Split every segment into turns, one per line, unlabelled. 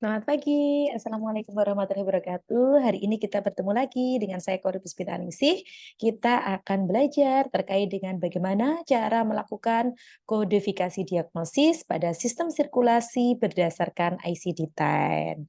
Selamat pagi, Assalamualaikum warahmatullahi wabarakatuh. Hari ini kita bertemu lagi dengan saya Kori Puspitaningsih. Kita akan belajar terkait dengan bagaimana cara melakukan kodifikasi diagnosis pada sistem sirkulasi berdasarkan ICD-10.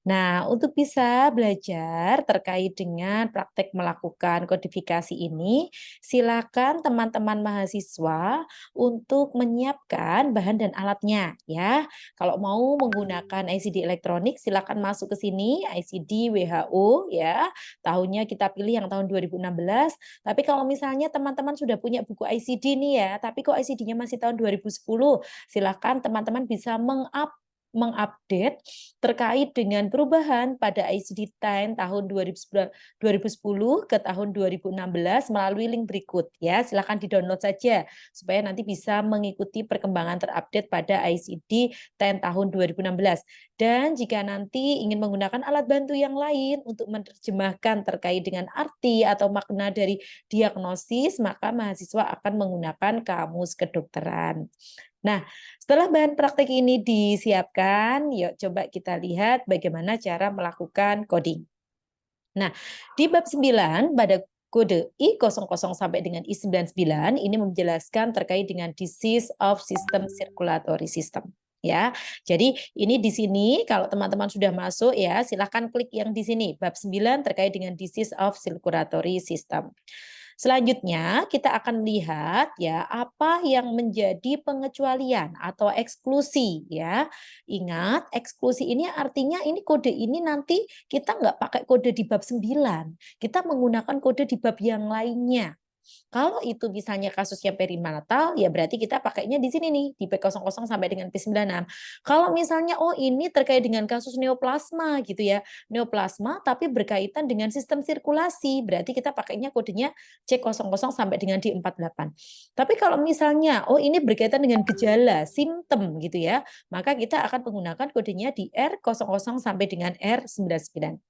Nah, untuk bisa belajar terkait dengan praktek melakukan kodifikasi ini, silakan teman-teman mahasiswa untuk menyiapkan bahan dan alatnya ya. Kalau mau menggunakan ICD elektronik, silakan masuk ke sini, ICD WHO ya. Tahunnya kita pilih yang tahun 2016. Tapi kalau misalnya teman-teman sudah punya buku ICD nih ya, tapi kok ICD-nya masih tahun 2010, silakan teman-teman bisa mengupdate terkait dengan perubahan pada ICD-10 tahun 2010 ke tahun 2016 melalui link berikut ya. Silakan di-download saja supaya nanti bisa mengikuti perkembangan terupdate pada ICD-10 tahun 2016. Dan jika nanti ingin menggunakan alat bantu yang lain untuk menerjemahkan terkait dengan arti atau makna dari diagnosis, maka mahasiswa akan menggunakan kamus kedokteran. Nah, setelah bahan praktek ini disiapkan, yuk coba kita lihat bagaimana cara melakukan coding. Nah, di bab 9 pada kode I00 sampai dengan I99 ini menjelaskan terkait dengan disease of system circulatory system ya. Jadi ini di sini kalau teman-teman sudah masuk ya, silahkan klik yang di sini bab 9 terkait dengan disease of circulatory system. Selanjutnya kita akan lihat ya apa yang menjadi pengecualian atau eksklusi ya. Ingat eksklusi ini artinya ini kode ini nanti kita nggak pakai kode di bab 9, kita menggunakan kode di bab yang lainnya. Kalau itu misalnya kasusnya perinatal, ya berarti kita pakainya di sini nih, di P00 sampai dengan P96. Kalau misalnya, oh ini terkait dengan kasus neoplasma gitu ya, neoplasma tapi berkaitan dengan sistem sirkulasi, berarti kita pakainya kodenya C00 sampai dengan D48. Tapi kalau misalnya, oh ini berkaitan dengan gejala, simptom gitu ya, maka kita akan menggunakan kodenya di R00 sampai dengan R99.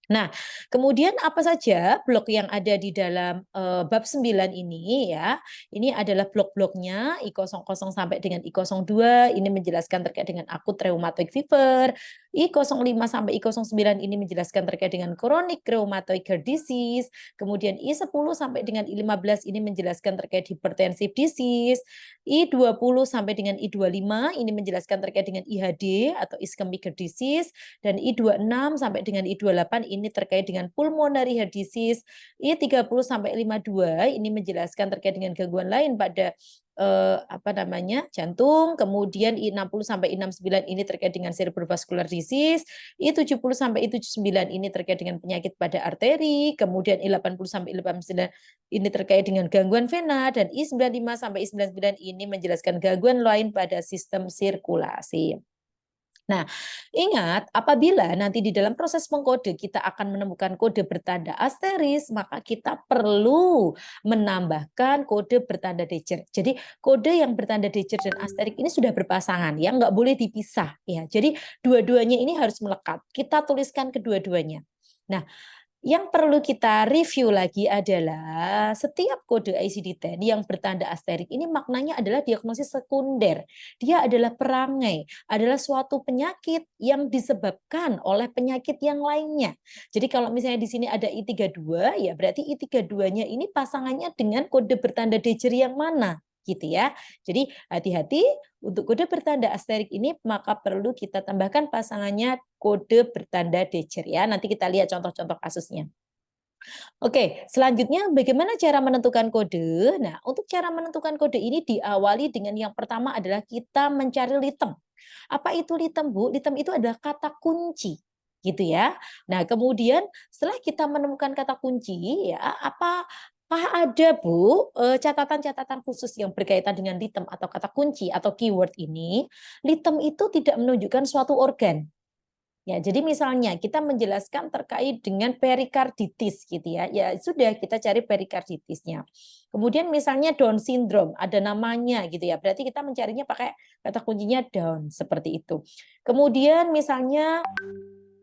Nah, kemudian apa saja blok yang ada di dalam, bab 9 ini ya, ini adalah blok-bloknya I00 sampai dengan I02 ini menjelaskan terkait dengan akut rheumatoid fever, I05 sampai I09 ini menjelaskan terkait dengan chronic rheumatoid heart disease, kemudian I10 sampai dengan I15 ini menjelaskan terkait hypertensive disease, I20 sampai dengan I25 ini menjelaskan terkait dengan IHD atau ischemic heart disease, dan I26 sampai dengan I28 ini terkait dengan pulmonary heart disease, I30 sampai 52 ini menjelaskan terkait dengan gangguan lain pada jantung, kemudian I60 sampai I69 ini terkait dengan cerebrovascular disease, I70 sampai I79 ini terkait dengan penyakit pada arteri, kemudian I80 sampai I89 ini terkait dengan gangguan vena, dan I95 sampai I99 ini menjelaskan gangguan lain pada sistem sirkulasi. Nah, ingat apabila nanti di dalam proses mengkode kita akan menemukan kode bertanda asteris, maka kita perlu menambahkan kode bertanda Dejer. Jadi kode yang bertanda Dejer dan asterik ini sudah berpasangan ya, nggak boleh dipisah ya. Jadi dua-duanya ini harus melekat. Kita tuliskan kedua-duanya. Nah, yang perlu kita review lagi adalah setiap kode ICD-10 yang bertanda asterik ini maknanya adalah diagnosis sekunder. Dia adalah perangai, adalah suatu penyakit yang disebabkan oleh penyakit yang lainnya. Jadi kalau misalnya di sini ada I32, ya berarti I32-nya ini pasangannya dengan kode bertanda Dejer yang mana, gitu ya. Jadi hati-hati untuk kode bertanda asterik ini maka perlu kita tambahkan pasangannya kode bertanda Dejer ya. Nanti kita lihat contoh-contoh kasusnya. Oke, selanjutnya bagaimana cara menentukan kode? Nah, untuk cara menentukan kode ini diawali dengan yang pertama adalah kita mencari litem. Apa itu litem, Bu? Litem itu adalah kata kunci, gitu ya. Nah, kemudian setelah kita menemukan kata kunci, ya, apakah ada, Bu, catatan-catatan khusus yang berkaitan dengan litem atau kata kunci atau keyword ini? Litem itu tidak menunjukkan suatu organ. Ya, jadi misalnya kita menjelaskan terkait dengan perikarditis gitu ya. Ya sudah kita cari perikarditisnya. Kemudian misalnya Down syndrome, ada namanya gitu ya. Berarti kita mencarinya pakai kata kuncinya Down seperti itu. Kemudian misalnya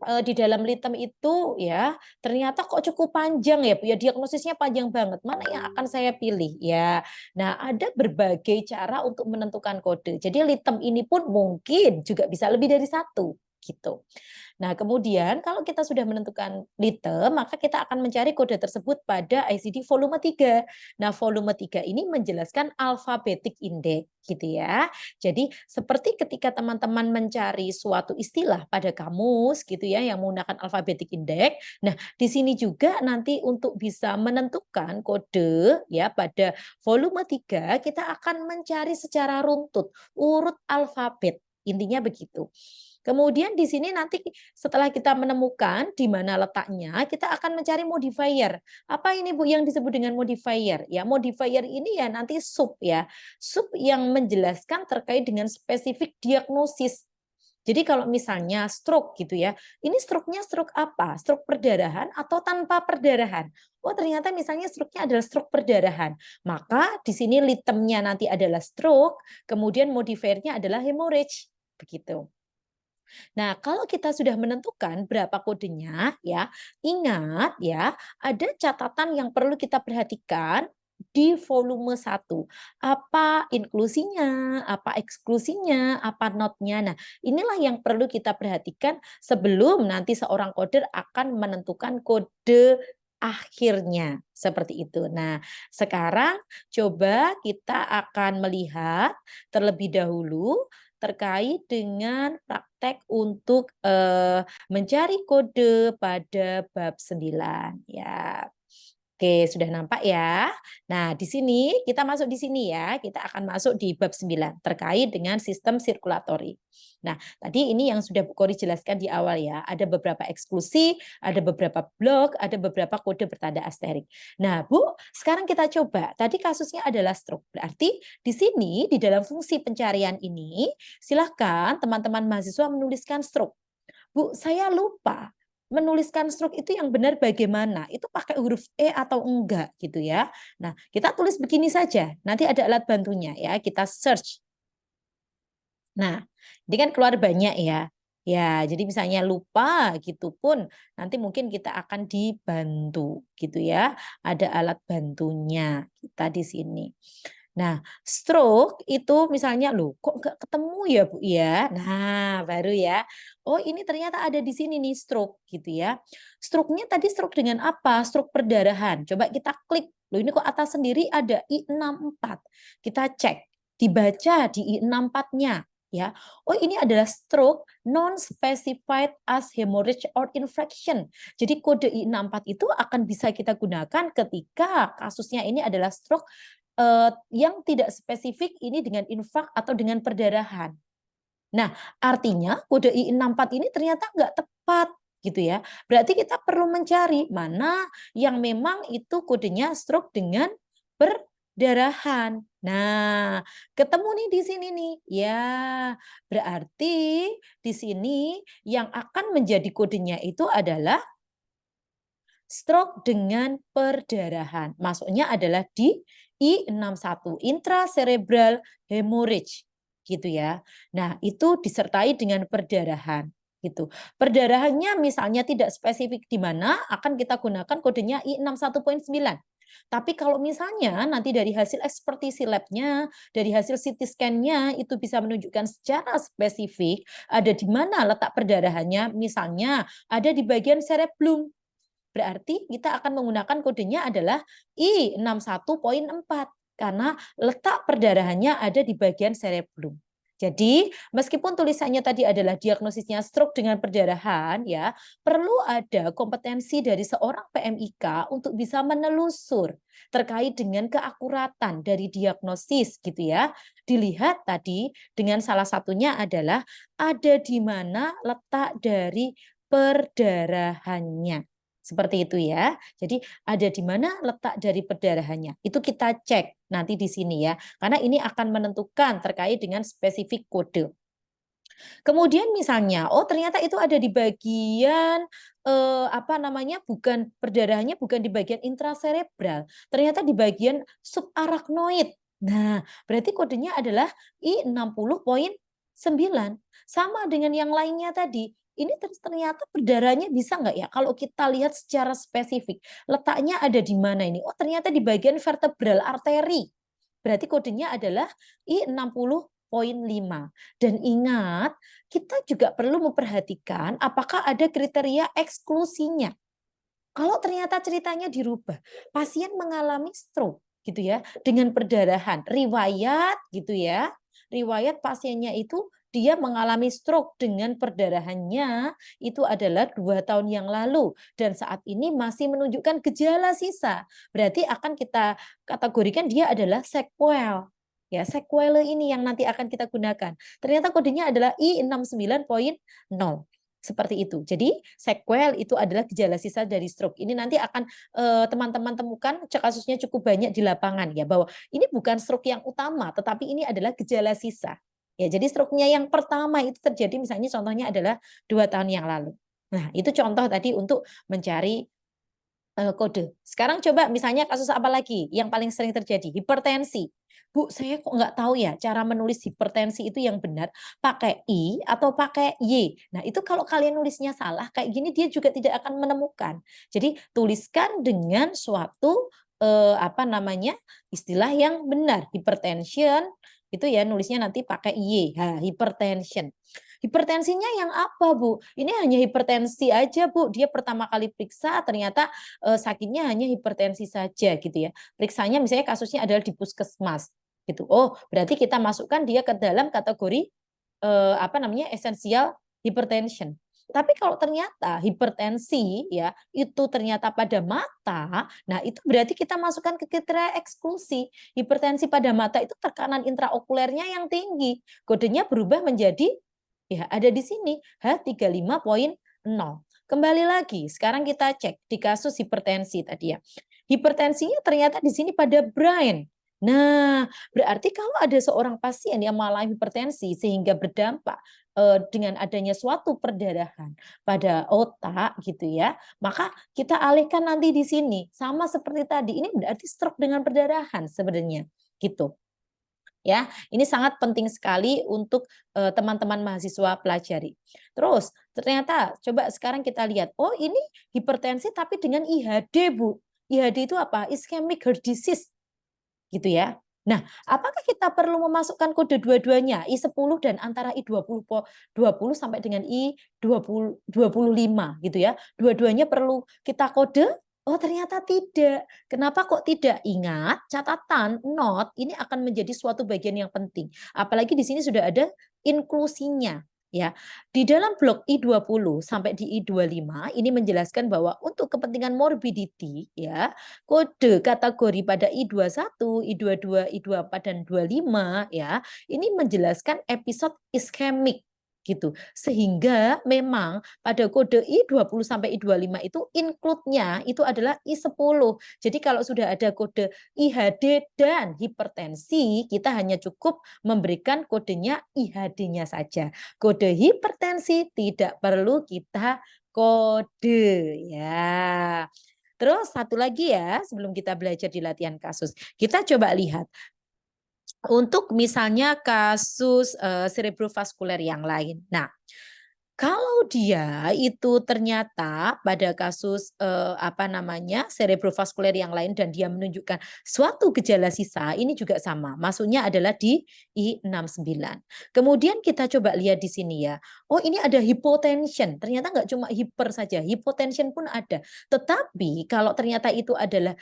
di dalam litem itu ya ternyata kok cukup panjang ya Bu ya, diagnosisnya panjang banget. Mana yang akan saya pilih ya? Nah, ada berbagai cara untuk menentukan kode. Jadi litem ini pun mungkin juga bisa lebih dari satu. gitu. Nah, kemudian kalau kita sudah menentukan liter, maka kita akan mencari kode tersebut pada ICD volume 3. Nah, volume 3 ini menjelaskan alphabetic index gitu ya. Jadi, seperti ketika teman-teman mencari suatu istilah pada kamus gitu ya yang menggunakan alphabetic index. Nah, di sini juga nanti untuk bisa menentukan kode ya pada volume 3 kita akan mencari secara runtut urut alfabet. Intinya begitu. Kemudian di sini nanti setelah kita menemukan di mana letaknya, kita akan mencari modifier. Apa ini Bu yang disebut dengan modifier? Ya, modifier ini ya nanti sub ya. Sub yang menjelaskan terkait dengan spesifik diagnosis. Jadi kalau misalnya stroke gitu ya, ini stroke-nya stroke apa? Stroke perdarahan atau tanpa perdarahan? Oh ternyata misalnya stroke-nya adalah stroke perdarahan. Maka di sini litemnya nanti adalah stroke, kemudian modifiernya adalah hemorrhage. Begitu. Nah, kalau kita sudah menentukan berapa kodenya, ya, ingat ya, ada catatan yang perlu kita perhatikan di volume 1. Apa inklusinya, apa eksklusinya, apa notnya. Nah, inilah yang perlu kita perhatikan sebelum nanti seorang coder akan menentukan kode akhirnya. Seperti itu. Nah, sekarang coba kita akan melihat terlebih dahulu terkait dengan praktek untuk mencari kode pada bab 9 ya. Oke, sudah nampak ya. Nah, di sini kita masuk di sini ya. Kita akan masuk di bab 9 terkait dengan sistem sirkulatori. Nah, tadi ini yang sudah Bu Kori jelaskan di awal ya. Ada beberapa eksklusi, ada beberapa blok, ada beberapa kode bertanda asterik. Nah, Bu, sekarang kita coba. Tadi kasusnya adalah stroke. Berarti di sini di dalam fungsi pencarian ini, silahkan teman-teman mahasiswa menuliskan stroke. Bu, saya lupa menuliskan stroke itu yang benar bagaimana? Itu pakai huruf E atau enggak gitu ya. Nah, kita tulis begini saja. Nanti ada alat bantunya ya. Kita search. Nah, ini kan keluar banyak ya. Ya, jadi misalnya lupa gitu pun nanti mungkin kita akan dibantu gitu ya. Ada alat bantunya kita di sini. Nah, stroke itu misalnya, "Loh kok nggak ketemu ya, Bu, ya?" Nah, baru ya, "Oh ini ternyata ada di sini nih stroke," gitu ya. Stroke-nya tadi stroke dengan apa? Stroke perdarahan. Coba kita klik, "Loh ini kok atas sendiri ada I64." Kita cek, dibaca di I64-nya ya. Oh ini adalah stroke non-specified as hemorrhage or infection. Jadi kode I64 itu akan bisa kita gunakan ketika kasusnya ini adalah stroke yang tidak spesifik ini dengan infak atau dengan perdarahan. Nah, artinya kode I64 ini ternyata nggak tepat gitu ya. Berarti kita perlu mencari mana yang memang itu kodenya stroke dengan perdarahan. Nah, ketemu nih di sini nih. Ya, berarti di sini yang akan menjadi kodenya itu adalah stroke dengan perdarahan. Masuknya adalah di I61, intracerebral hemorrhage gitu ya. Nah, itu disertai dengan perdarahan gitu. Perdarahannya misalnya tidak spesifik di mana akan kita gunakan kodenya I61.9. Tapi kalau misalnya nanti dari hasil ekspertisi labnya, dari hasil CT scan-nya itu bisa menunjukkan secara spesifik ada di mana letak perdarahannya, misalnya ada di bagian cerebellum. Berarti kita akan menggunakan kodenya adalah I61.4 karena letak perdarahannya ada di bagian cerebellum. Jadi, meskipun tulisannya tadi adalah diagnosisnya stroke dengan perdarahan ya, perlu ada kompetensi dari seorang PMIK untuk bisa menelusur terkait dengan keakuratan dari diagnosis gitu ya. Dilihat tadi dengan salah satunya adalah ada di mana letak dari perdarahannya. Seperti itu ya. Jadi ada di mana letak dari perdarahannya. Itu kita cek nanti di sini ya. Karena ini akan menentukan terkait dengan spesifik kode. Kemudian misalnya, oh ternyata itu ada di bagian apa namanya? Bukan perdarahannya bukan di bagian intracerebral, ternyata di bagian subarachnoid. Nah, berarti kodenya adalah I60.9. Sama dengan yang lainnya tadi. Ini ternyata perdarahannya bisa nggak ya kalau kita lihat secara spesifik, letaknya ada di mana ini? Oh ternyata di bagian vertebral arteri. Berarti kodenya adalah I60 Dan ingat, kita juga perlu memperhatikan apakah ada kriteria eksklusinya. Kalau ternyata ceritanya dirubah, pasien mengalami stroke gitu ya, dengan perdarahan, riwayat gitu ya. Riwayat pasiennya itu dia mengalami stroke dengan perdarahannya itu adalah 2 tahun yang lalu dan saat ini masih menunjukkan gejala sisa. Berarti akan kita kategorikan dia adalah sequel. Ya, sequel ini yang nanti akan kita gunakan. Ternyata kodenya adalah I69.0. Seperti itu. Jadi sequel itu adalah gejala sisa dari stroke. Ini nanti akan teman-teman temukan kasusnya cukup banyak di lapangan ya, bahwa ini bukan stroke yang utama, tetapi ini adalah gejala sisa. Ya, jadi stroke-nya yang pertama itu terjadi misalnya contohnya adalah 2 tahun yang lalu. Nah, itu contoh tadi untuk mencari kode. Sekarang coba misalnya kasus apa lagi yang paling sering terjadi? Hipertensi. Bu, saya kok nggak tahu ya cara menulis hipertensi itu yang benar, pakai I atau pakai Y. Nah, itu kalau kalian nulisnya salah, kayak gini dia juga tidak akan menemukan. Jadi, tuliskan dengan suatu, apa namanya, istilah yang benar. Hypertension, itu ya nulisnya nanti pakai Y. Hypertension. Hipertensinya yang apa, Bu? Ini hanya hipertensi aja, Bu. Dia pertama kali periksa ternyata sakitnya hanya hipertensi saja gitu ya. Periksanya misalnya kasusnya adalah di puskesmas gitu. Oh, berarti kita masukkan dia ke dalam kategori apa namanya? Essential hypertension. Tapi kalau ternyata hipertensi ya itu ternyata pada mata, nah itu berarti kita masukkan ke kriteria eksklusi. Hipertensi pada mata itu tekanan intraokulernya yang tinggi. Kodenya berubah menjadi ya ada di sini H35.0. Kembali lagi, sekarang kita cek di kasus hipertensi tadi ya. Hipertensinya ternyata di sini pada brain. Nah, berarti kalau ada seorang pasien yang mengalami hipertensi sehingga berdampak dengan adanya suatu perdarahan pada otak gitu ya, maka kita alihkan nanti di sini sama seperti tadi. Ini berarti stroke dengan perdarahan sebenarnya gitu. Ya, ini sangat penting sekali untuk teman-teman mahasiswa pelajari. Terus ternyata coba sekarang kita lihat, oh ini hipertensi tapi dengan IHD, Bu. IHD itu apa? Ischemic heart disease gitu ya. Nah, apakah kita perlu memasukkan kode dua-duanya, I10 dan antara I20 sampai dengan I25 gitu ya. Dua-duanya perlu kita kode. Oh, ternyata tidak. Kenapa kok tidak? Ingat, catatan, note ini akan menjadi suatu bagian yang penting. Apalagi di sini sudah ada inklusinya. Ya, di dalam blok I20 sampai di I25 ini menjelaskan bahwa untuk kepentingan morbidity ya, kode kategori pada I21, I22, I24 dan 25 ya, ini menjelaskan episode iskemik gitu. Sehingga memang pada kode I20 sampai I25 itu include-nya itu adalah I10. Jadi kalau sudah ada kode IHD dan hipertensi, kita hanya cukup memberikan kodenya IHD-nya saja. Kode hipertensi tidak perlu kita kode ya. Terus satu lagi ya, sebelum kita belajar di latihan kasus, kita coba lihat untuk misalnya kasus cerebrovaskuler yang lain. Nah, kalau dia itu ternyata pada kasus, apa namanya, cerebrovaskuler yang lain dan dia menunjukkan suatu gejala sisa, ini juga sama, masuknya adalah di I69. Kemudian kita coba lihat di sini ya, oh ini ada hypotension, ternyata nggak cuma hiper saja, hypotension pun ada. Tetapi kalau ternyata itu adalah,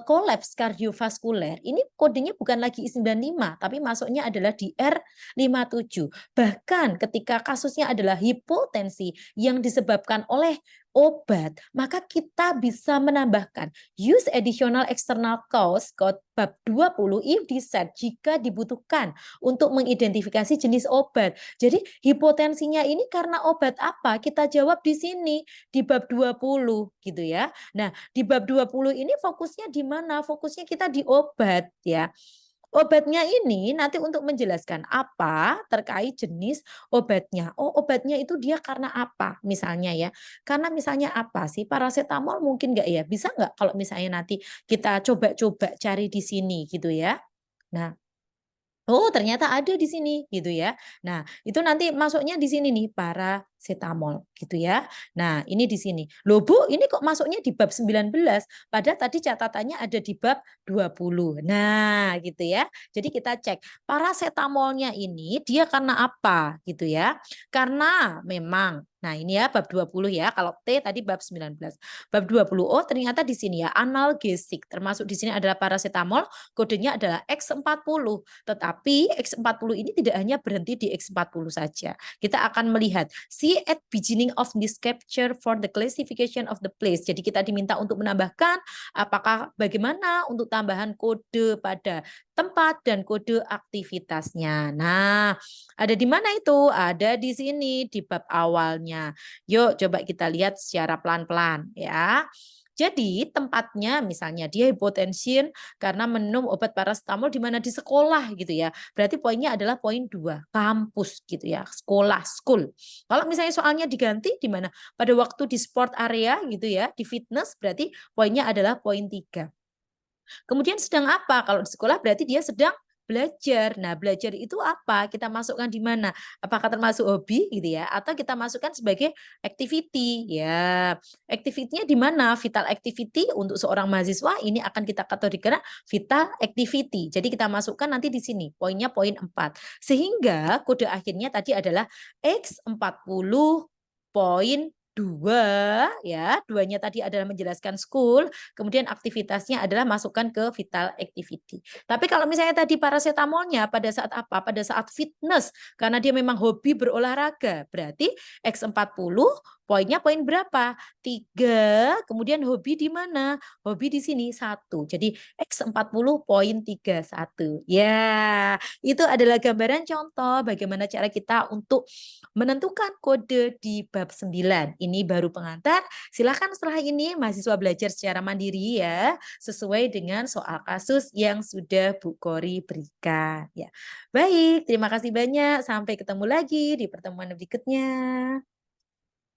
kolaps kardiovaskuler, ini kodenya bukan lagi I95, tapi masuknya adalah di R57. Bahkan ketika kasusnya adalah hipotensi yang disebabkan oleh obat, maka kita bisa menambahkan use additional external cause bab 20 if decide jika dibutuhkan untuk mengidentifikasi jenis obat. Jadi hipotensinya ini karena obat apa? Kita jawab di sini di bab 20 gitu ya. Nah, di bab 20 ini fokusnya di mana? Fokusnya kita di obat ya. Obatnya ini nanti untuk menjelaskan apa terkait jenis obatnya. Oh, obatnya itu dia karena apa misalnya ya. Karena misalnya apa sih, parasetamol mungkin nggak ya? Bisa nggak kalau misalnya nanti kita coba-coba cari di sini gitu ya. Nah, Oh, ternyata ada di sini gitu ya. Nah, itu nanti masuknya di sini nih parasetamol gitu ya. Nah, ini di sini. Loh Bu, ini kok masuknya di bab 19 padahal tadi catatannya ada di bab 20. Nah, gitu ya. Jadi kita cek parasetamolnya ini dia karena apa gitu ya. Karena memang nah ini ya bab 20 ya. Kalau T tadi bab 19. Bab 20 oh ternyata di sini ya analgesik termasuk di sini adalah parasetamol kodenya adalah X40. Tetapi X40 ini tidak hanya berhenti di X40 saja. Kita akan melihat see at beginning of this capture for the classification of the place. Jadi kita diminta untuk menambahkan apakah bagaimana untuk tambahan kode pada tempat dan kode aktivitasnya. Nah, ada di mana itu? Ada di sini di bab awalnya. Yuk coba kita lihat secara pelan-pelan ya. Jadi tempatnya misalnya dia hipotension karena minum obat paracetamol di mana di sekolah gitu ya. Berarti poinnya adalah poin 2 kampus gitu ya, sekolah, school. Kalau misalnya soalnya diganti di mana? Pada waktu di sport area gitu ya, di fitness berarti poinnya adalah poin 3. Kemudian sedang apa? Kalau di sekolah berarti dia sedang belajar. Nah, belajar itu apa? Kita masukkan di mana? Apakah termasuk hobi gitu ya? Atau kita masukkan sebagai activity? Ya, activity-nya di mana? Vital activity untuk seorang mahasiswa ini akan kita kategorikan vital activity. Jadi kita masukkan nanti di sini, poinnya poin 4. Sehingga kode akhirnya tadi adalah X40 poin 2 ya, duanya tadi adalah menjelaskan school, kemudian aktivitasnya adalah masukkan ke vital activity. Tapi kalau misalnya tadi parasetamolnya pada saat apa? Pada saat fitness, karena dia memang hobi berolahraga, berarti X40 poinnya poin berapa? 3, kemudian hobi di mana? Hobi di sini 1. Jadi X40 poin 31. Ya, itu adalah gambaran contoh bagaimana cara kita untuk menentukan kode di bab 9. Ini baru pengantar. Silakan setelah ini mahasiswa belajar secara mandiri ya, sesuai dengan soal kasus yang sudah Bu Kori berikan ya. Baik, terima kasih banyak. Sampai ketemu lagi di pertemuan berikutnya.